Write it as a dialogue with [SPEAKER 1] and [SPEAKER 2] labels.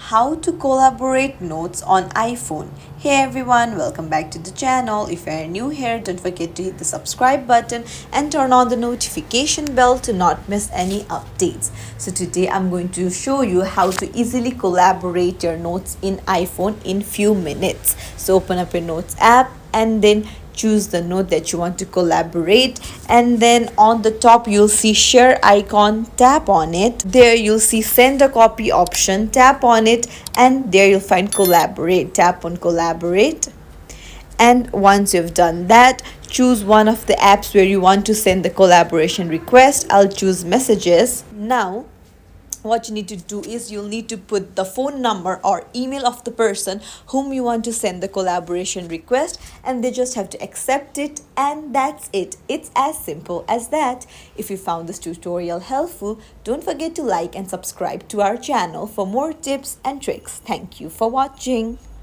[SPEAKER 1] how to collaborate notes on iPhone. Hey everyone, welcome back to the channel. If you are new here, don't forget to hit the subscribe button and turn on the notification bell to not miss any updates. So today I'm going to show you how to easily collaborate your notes in iPhone in few minutes. So open up your notes app and then choose the note that you want to collaborate, and then on the top you'll see share icon. Tap on it. There you'll see send a copy option. Tap on it, and there you'll find collaborate. Tap on collaborate, and once you've done that, choose one of the apps where you want to send the collaboration request. I'll choose messages. Now what you need to do is you'll need to put the phone number or email of the person whom you want to send the collaboration request, and they just have to accept it, and that's it. It's as simple as that. If you found this tutorial helpful, don't forget to like and subscribe to our channel for more tips and tricks. Thank you for watching.